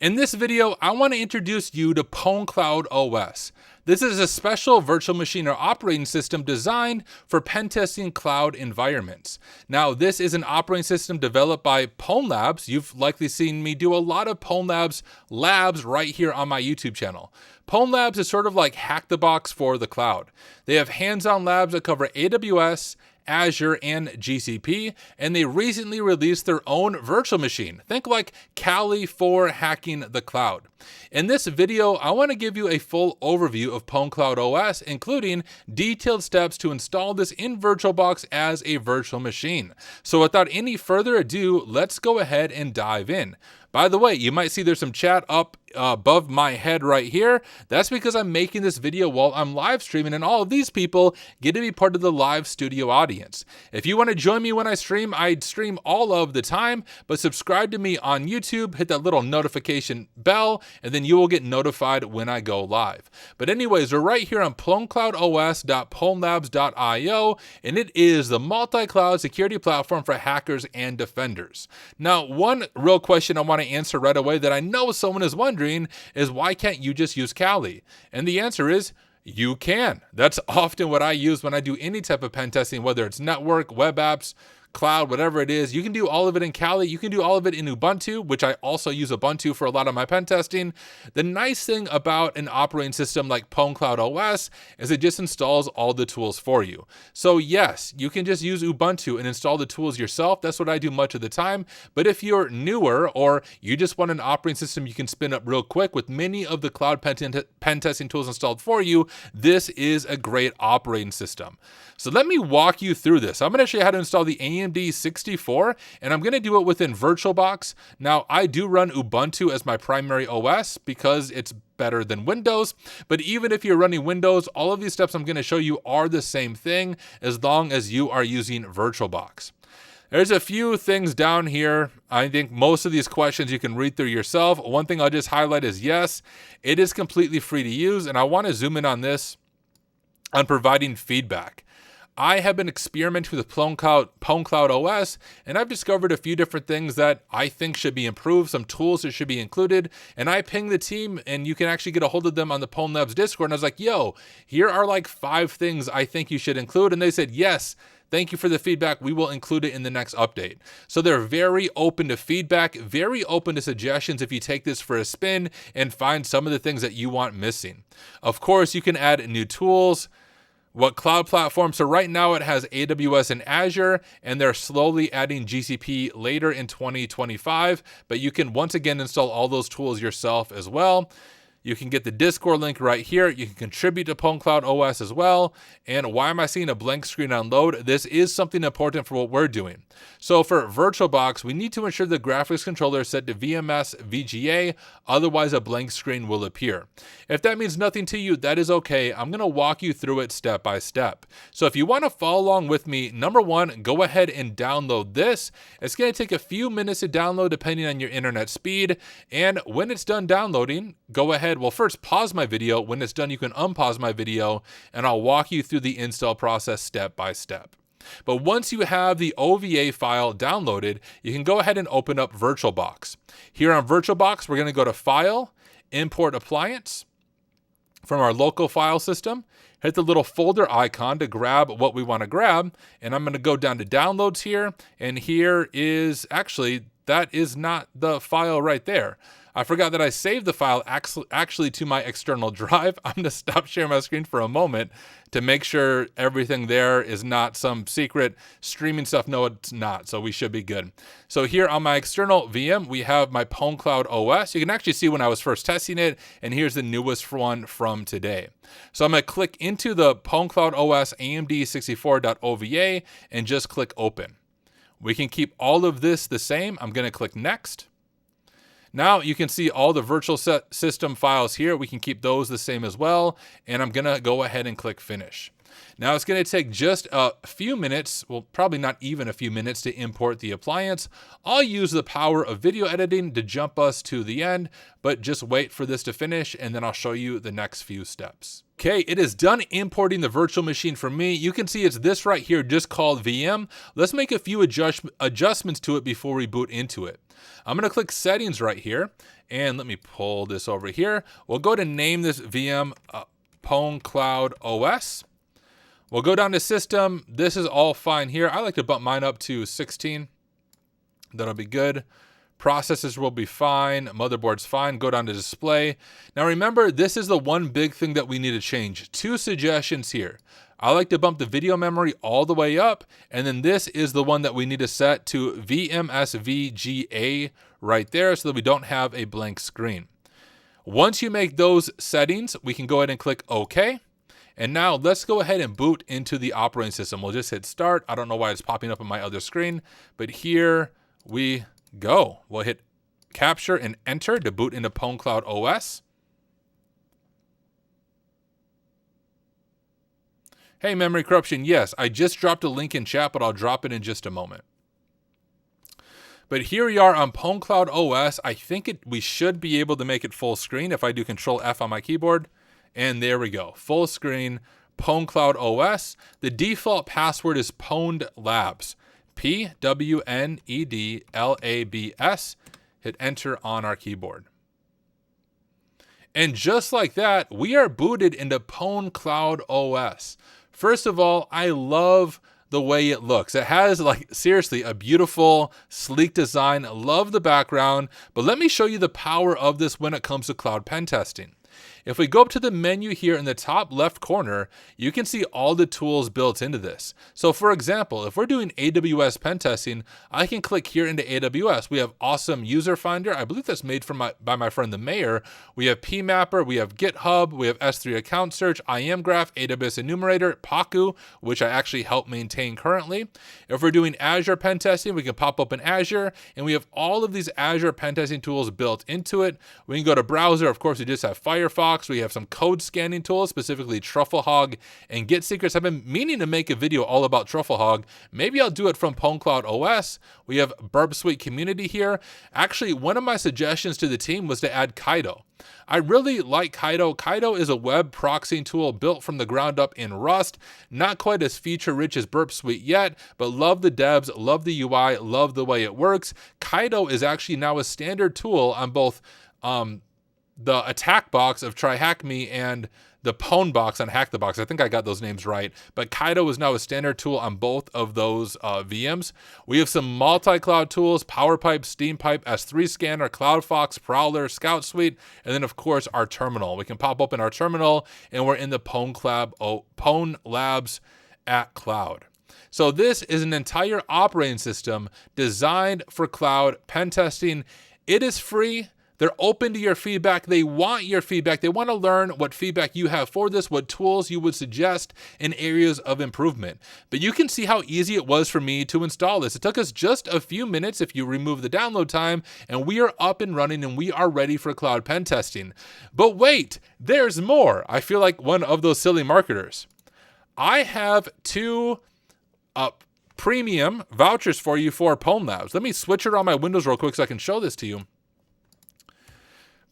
In this video, I want to introduce you to PwnCloudOS. This is a special virtual machine or operating system designed for pen testing cloud environments. Now, this is an operating system developed by Pwned Labs. You've likely seen me do a lot of Pwned Labs labs right here on my YouTube channel. Pwned Labs is sort of like Hack the Box for the cloud. They have hands-on labs that cover AWS, Azure, and GCP, and they recently released their own virtual machine. Think like Kali for hacking the cloud. In this video, I want to give you a full overview of PwnCloudOS, including detailed steps to install this in VirtualBox as a virtual machine. So without any further ado, let's go ahead and dive in. By the way, you might see there's some chat up above my head right here. That's because I'm making this video while I'm live streaming, and all of these people get to be part of the live studio audience. If you want to join me when I stream all of the time, but subscribe to me on YouTube, hit that little notification bell, and then you will get notified when I go live. But anyways, we're right here on PwnCloudOS.pwnlabs.io, and it is the multi-cloud security platform for hackers and defenders. Now, one real question I want to answer right away that I know someone is wondering is, why can't you just use Kali? And the answer is, you can. That's often what I use when I do any type of pen testing, whether it's network, web apps, cloud, whatever it is. You can do all of it in Kali. You can do all of it in Ubuntu, which I also use Ubuntu for a lot of my pen testing. The nice thing about an operating system like PwnCloudOS is it just installs all the tools for you. So yes, you can just use Ubuntu and install the tools yourself. That's what I do much of the time. But if you're newer or you just want an operating system you can spin up real quick with many of the cloud pen testing tools installed for you, this is a great operating system. So let me walk you through this. I'm going to show you how to install the AMD 64, and I'm going to do it within VirtualBox. Now, I do run Ubuntu as my primary OS because it's better than Windows, but even if you're running Windows, all of these steps I'm going to show you are the same thing as long as you are using VirtualBox. There's a few things down here. I think most of these questions you can read through yourself. One thing I'll just highlight is yes, it is completely free to use, and I want to zoom in on this on providing feedback. I have been experimenting with PwnCloudOS, and I've discovered a few different things that I think should be improved, some tools that should be included, and I pinged the team, and you can actually get a hold of them on the Pwned Labs Discord, and I was like, yo, here are like 5 things I think you should include, and they said, yes, thank you for the feedback. We will include it in the next update. So they're very open to feedback, very open to suggestions if you take this for a spin and find some of the things that you want missing. Of course, you can add new tools. What cloud platform? So right now it has AWS and Azure, and they're slowly adding GCP later in 2025, but you can once again install all those tools yourself as well. You can get the Discord link right here. You can contribute to PwnCloudOS as well. And why am I seeing a blank screen on load? This is something important for what we're doing. So for VirtualBox, we need to ensure the graphics controller is set to VMS VGA, otherwise a blank screen will appear. If that means nothing to you, that is okay. I'm gonna walk you through it step by step. So if you wanna follow along with me, number one, go ahead and download this. It's gonna take a few minutes to download depending on your internet speed. And when it's done downloading, go ahead. Well, first pause my video. When it's done, you can unpause my video and I'll walk you through the install process step by step. But once you have the OVA file downloaded, you can go ahead and open up VirtualBox. Here on VirtualBox, we're going to go to File, Import Appliance from our local file system. Hit the little folder icon to grab what we want to grab. And I'm going to go down to Downloads here. And here is actually, that is not the file right there. I forgot that I saved the file actually to my external drive. I'm gonna stop sharing my screen for a moment to make sure everything there is not some secret streaming stuff. No, it's not, so we should be good. So here on my external VM, we have my PwnCloudOS. You can actually see when I was first testing it, and here's the newest one from today. So I'm gonna click into the PwnCloudOS AMD64.ova and just click Open. We can keep all of this the same. I'm gonna click Next. Now you can see all the virtual system files here. We can keep those the same as well. And I'm gonna go ahead and click Finish. Now it's gonna take just a few minutes, well, probably not even a few minutes to import the appliance. I'll use the power of video editing to jump us to the end, but just wait for this to finish and then I'll show you the next few steps. Okay, it is done importing the virtual machine for me. You can see it's this right here, just called VM. Let's make a few adjustments to it before we boot into it. I'm gonna click settings right here, and let me pull this over here. We'll go to name this VM PwnCloudOS. We'll go down to system. This is all fine here. I like to bump mine up to 16. That'll be good. Processors will be fine. Motherboard's fine. Go down to display. Now remember, this is the one big thing that we need to change. 2 suggestions here. I like to bump the video memory all the way up, and then this is the one that we need to set to VMSVGA right there so that we don't have a blank screen. Once you make those settings, we can go ahead and click OK. And now let's go ahead and boot into the operating system. We'll just hit start. I don't know why it's popping up on my other screen, but here we go. We'll hit capture and enter to boot into PwnCloudOS. Hey, memory corruption. Yes, I just dropped a link in chat, but I'll drop it in just a moment. But here we are on PwnCloudOS. I think we should be able to make it full screen if I do Control F on my keyboard. And there we go, full screen, PwnCloudOS. The default password is Pwned Labs, PWNEDLABS. Hit enter on our keyboard. And just like that, we are booted into PwnCloudOS. First of all, I love the way it looks. It has, like, seriously, a beautiful, sleek design. Love the background. But let me show you the power of this when it comes to cloud pen testing. If we go up to the menu here in the top left corner, you can see all the tools built into this. So for example, if we're doing AWS Pentesting, I can click here into AWS. We have awesome user finder. I believe that's made by my friend the mayor. We have PMapper, we have GitHub, we have S3 account search, IMGraph, AWS enumerator, Paku, which I actually help maintain currently. If we're doing Azure Pentesting, we can pop up in Azure, and we have all of these Azure Pentesting tools built into it. We can go to browser. Of course, we just have Firefox. We have some code scanning tools, specifically TruffleHog and Get Secrets. I've been meaning to make a video all about TruffleHog. Maybe I'll do it from PwnCloudOS. We have Burp Suite Community here. Actually, one of my suggestions to the team was to add Kaido. I really like Kaido. Kaido is a web proxying tool built from the ground up in Rust. Not quite as feature-rich as Burp Suite yet, but love the devs, love the UI, love the way it works. Kaido is actually now a standard tool on both the attack box of Try Hack Me and the Pwn box on Hack the Box. I think I got those names right. But Kaido is now a standard tool on both of those VMs. We have some multi-cloud tools, PowerPipe, SteamPipe, S3 Scanner, CloudFox, Prowler, Scout Suite, and then of course our terminal. We can pop open our terminal and we're in the Pwned Labs at cloud. So this is an entire operating system designed for cloud pen testing. It is free. They're open to your feedback. They want your feedback. They want to learn what feedback you have for this, what tools you would suggest in areas of improvement. But you can see how easy it was for me to install this. It took us just a few minutes if you remove the download time, and we are up and running and we are ready for cloud pen testing. But wait, there's more. I feel like one of those silly marketers. I have 2 premium vouchers for you for Pwned Labs. Let me switch it on my Windows real quick so I can show this to you.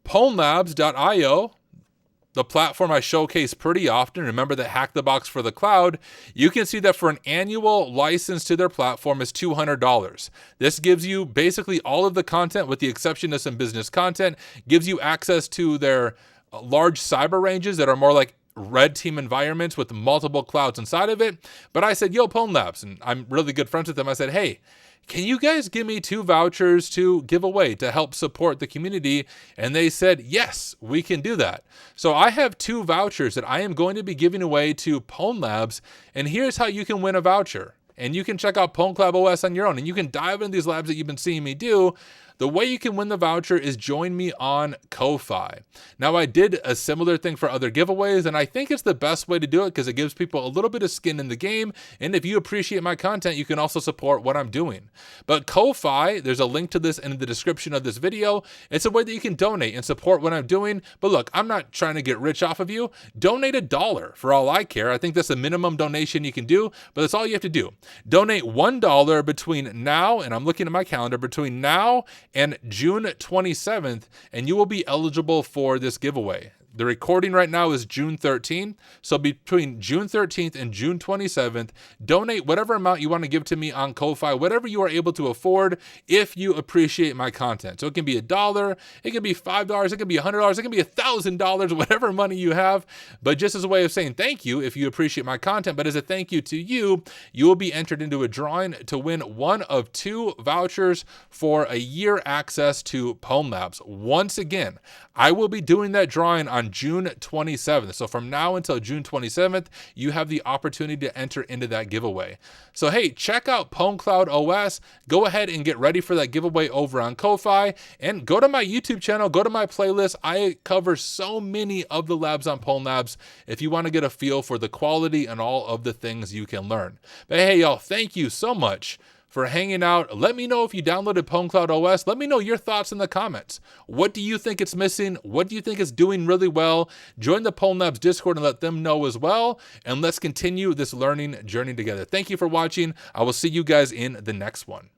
PwnLabs.io, the platform I showcase pretty often. Remember that Hack the Box for the cloud. You can see that for an annual license to their platform is $200. This gives you basically all of the content with the exception of some business content, gives you access to their large cyber ranges that are more like red team environments with multiple clouds inside of it. But I said, yo, Pwned Labs, and I'm really good friends with them. I said, hey, can you guys give me 2 vouchers to give away to help support the community? And they said, yes, we can do that. So I have 2 vouchers that I am going to be giving away to Pwned Labs. And here's how you can win a voucher. And you can check out PwnCloudOS on your own. And you can dive into these labs that you've been seeing me do. The way you can win the voucher is join me on Ko-Fi. Now, I did a similar thing for other giveaways, and I think it's the best way to do it because it gives people a little bit of skin in the game. And if you appreciate my content, you can also support what I'm doing. But Ko-Fi, there's a link to this in the description of this video. It's a way that you can donate and support what I'm doing. But look, I'm not trying to get rich off of you. Donate $1 for all I care. I think that's the minimum donation you can do, but that's all you have to do. Donate $1 between now, and I'm looking at my calendar, between now and June 27th, and you will be eligible for this giveaway. The recording right now is June 13th. So between June 13th and June 27th, donate whatever amount you want to give to me on Ko-Fi, whatever you are able to afford if you appreciate my content. So it can be $1, it can be $5, it can be $100, it can be $1,000, whatever money you have. But just as a way of saying thank you if you appreciate my content, but as a thank you to you, you will be entered into a drawing to win one of 2 vouchers for a year access to Pwned Labs. Once again, I will be doing that drawing on June 27th. So from now until June 27th, you have the opportunity to enter into that giveaway. So hey, check out PwnCloudOS. Go ahead and get ready for that giveaway over on Ko-Fi, and go to my YouTube channel, go to my playlist. I cover so many of the labs on Pwned Labs if you want to get a feel for the quality and all of the things you can learn. But hey, y'all, thank you so much for hanging out. Let me know if you downloaded PwnCloudOS. Let me know your thoughts in the comments. What do you think it's missing? What do you think is doing really well? Join the Pwned Labs Discord and let them know as well. And let's continue this learning journey together. Thank you for watching. I will see you guys in the next one.